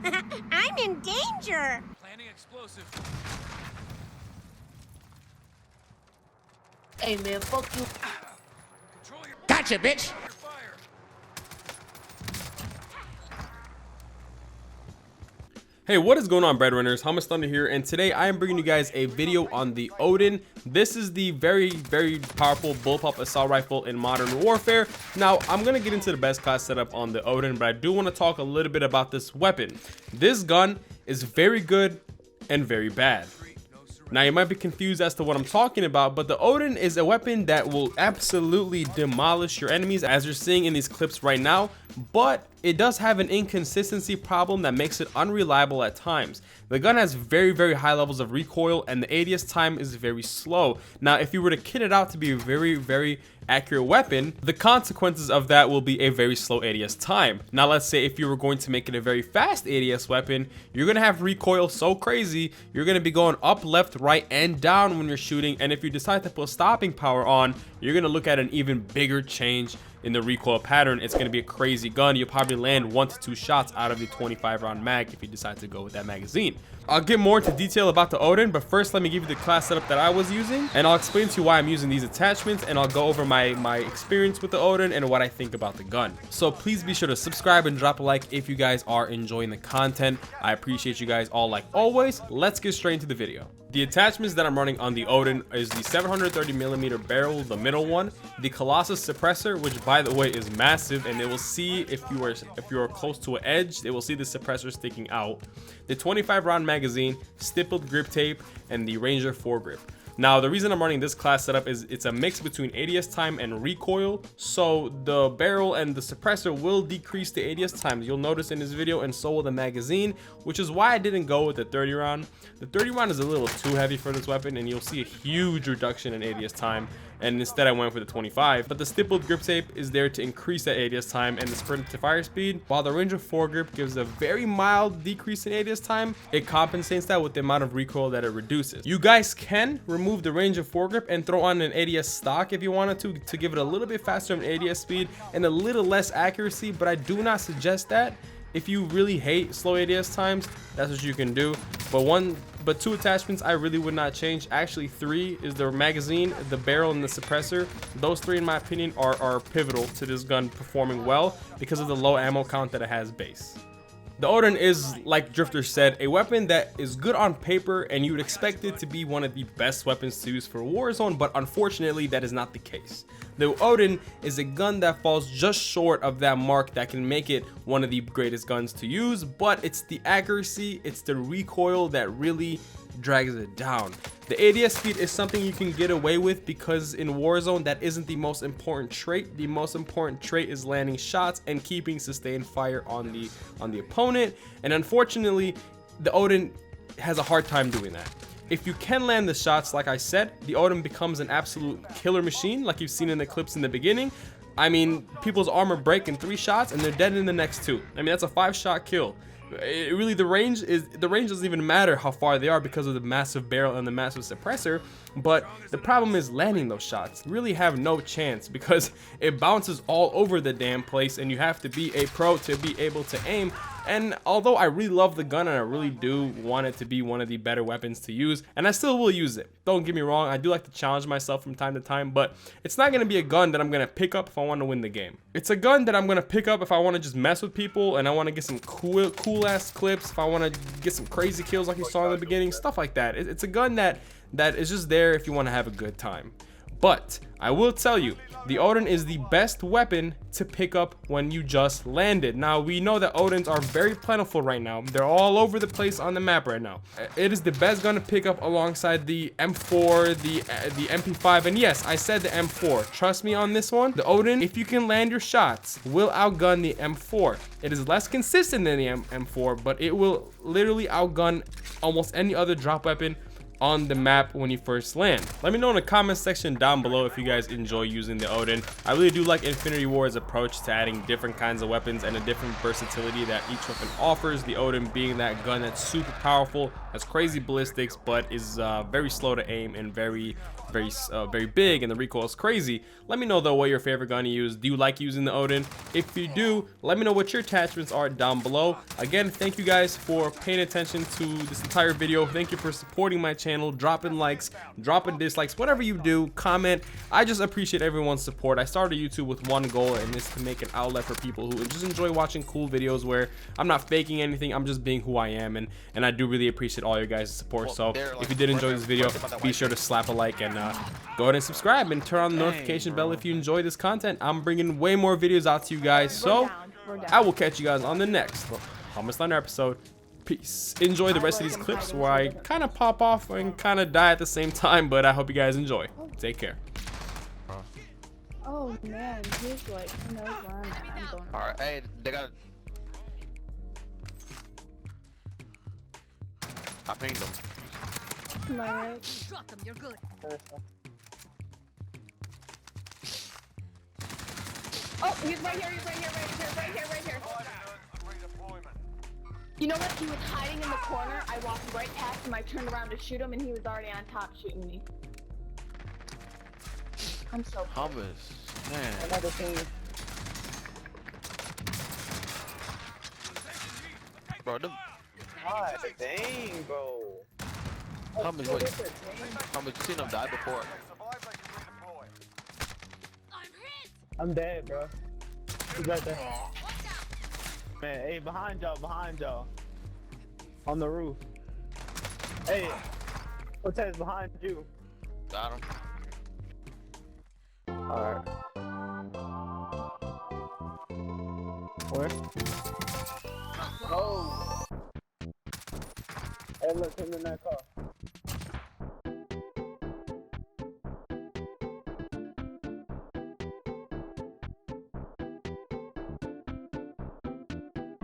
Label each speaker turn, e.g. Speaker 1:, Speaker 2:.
Speaker 1: I'm in danger.
Speaker 2: Planning explosive.
Speaker 3: Hey man, fuck you.
Speaker 2: Control your
Speaker 4: Gotcha, bitch.
Speaker 2: fire.
Speaker 5: Hey, what is going on, breadwinners? Hummus Thunder here, and today I am bringing you guys a video on the Oden. This is the very powerful bullpup assault rifle in Modern Warfare. Now, I'm gonna get into the best class setup on the Oden, but I do want to talk a little bit about this weapon. This gun is very good and very bad. Now, you might be confused as to what I'm talking about, but the Oden is a weapon that will absolutely demolish your enemies, as you're seeing in these clips right now, but it does have an inconsistency problem that makes it unreliable at times. The gun has very high levels of recoil, and the ADS time is very slow. Now, if you were to kit it out to be a very accurate weapon, the consequences of that will be a very slow ADS time. Now, let's say if you were going to make it a very fast ADS weapon, you're gonna have recoil so crazy, you're gonna be going up, left, right, and down when you're shooting, and if you decide to put stopping power on, you're gonna look at an even bigger change in the recoil pattern. It's gonna be a crazy gun. You'll probably land 1 to 2 shots out of the 25 round mag if you decide to go with that magazine. I'll get more into detail about the Oden, but first let me give you the class setup that I was using, and I'll explain to you why I'm using these attachments, and I'll go over my experience with the Oden and what I think about the gun. So please be sure to subscribe and drop a like if you guys are enjoying the content. I appreciate you guys all like always. Let's get straight into the video. The attachments that I'm running on the Oden is the 730mm barrel, the middle one, the Colossus suppressor, which by the way is massive, and it will see if you are close to an edge, it will see the suppressor sticking out, the 25 round magazine, stippled grip tape, and the Ranger foregrip. Now, the reason I'm running this class setup is it's a mix between ADS time and recoil, so the barrel and the suppressor will decrease the ADS times. You'll notice in this video, and so will the magazine, which is why I didn't go with the 30 round. The 30 round is a little too heavy for this weapon, and you'll see a huge reduction in ADS time, and instead I went for the 25. But the stippled grip tape is there to increase that ADS time and the sprint to fire speed, while the Ranger foregrip gives a very mild decrease in ADS time. It compensates that with the amount of recoil that it reduces. You guys can remove the Ranger foregrip and throw on an ADS stock if you wanted to give it a little bit faster of an ADS speed and a little less accuracy, but I do not suggest that. If you really hate slow ADS times, that's what you can do. But 2 attachments I really would not change. Actually, 3 is the magazine, the barrel, and the suppressor. Those 3, in my opinion, are pivotal to this gun performing well because of the low ammo count that it has base. The Oden is, like Drifter said, a weapon that is good on paper, and you would expect it to be one of the best weapons to use for Warzone, but unfortunately that is not the case. The Oden is a gun that falls just short of that mark that can make it one of the greatest guns to use, but it's the accuracy, it's the recoil that really drags it down. The ADS speed is something you can get away with because in Warzone that isn't the most important trait. The most important trait is landing shots and keeping sustained fire on the opponent, and unfortunately the Oden has a hard time doing that. If you can land the shots, like I said, the Oden becomes an absolute killer machine, like you've seen in the clips in the beginning. I mean, people's armor break in 3 shots and they're dead in the next 2. I mean, that's a 5-shot kill. The range doesn't even matter how far they are because of the massive barrel and the massive suppressor, but the problem is landing those shots. You really have no chance because it bounces all over the damn place, and you have to be a pro to be able to aim. And although I really love the gun and I really do want it to be one of the better weapons to use, and I still will use it, don't get me wrong, I do like to challenge myself from time to time, but it's not going to be a gun that I'm going to pick up if I want to win the game. It's a gun that I'm going to pick up if I want to just mess with people and I want to get some cool ass clips, if I want to get some crazy kills like you saw in the beginning, stuff like that. It's a gun that is just there if you want to have a good time. But I will tell you, the Oden is the best weapon to pick up when you just landed. Now, we know that Odens are very plentiful right now. They're all over the place on the map right now. It is the best gun to pick up alongside the M4, the MP5, and yes, I said the M4. Trust me on this one. The Oden, if you can land your shots, will outgun the M4. It is less consistent than the M4, but it will literally outgun almost any other drop weapon on the map when you first land. Let me know in the comment section down below if you guys enjoy using the Oden. I really do like Infinity Ward's approach to adding different kinds of weapons and a different versatility that each weapon offers. The Oden being that gun that's super powerful, has crazy ballistics, but is very slow to aim and very big, and the recoil is crazy. Let me know though what your favorite gun you use. Do you like using the Oden? If you do, let me know what your attachments are down below. Again, thank you guys for paying attention to this entire video. Thank you for supporting my channel, dropping likes, dropping dislikes, whatever you do, comment. I just appreciate everyone's support. I started YouTube with one goal, and it's to make an outlet for people who just enjoy watching cool videos where I'm not faking anything, I'm just being who I am, and I do really appreciate all you guys' support. So if you did enjoy this video, be sure to slap a like and go ahead and subscribe and turn on the notification bell if you enjoy this content. I'm bringing way more videos out to you guys, so I will catch you guys on the next Hummus Thunder episode. Peace. Enjoy the rest of these clips where I kind of pop off and kind of die at the same time, but I hope you guys enjoy. Take care.
Speaker 3: Oh man, he's like, who knows where I'm at. I'm going.
Speaker 4: Alright, hey, they got. I pinged them.
Speaker 3: Am I right?
Speaker 1: Shot them, you're good.
Speaker 3: Oh, he's right here, right here. You know what? He was hiding in the corner. I walked right past him. I turned around to shoot him, and he was already on top shooting me. I'm so
Speaker 4: Hummus, man.
Speaker 3: another thing.
Speaker 4: Bro, them
Speaker 6: God dang, bro.
Speaker 4: Hummus, what? Hummus, you seen them die before?
Speaker 6: I'm dead, bro. He's right there. Man, hey, behind y'all. On the roof. Hey, Cortez, behind you.
Speaker 4: Got him.
Speaker 6: Alright. Where? Oh. Hey, look, him in that car.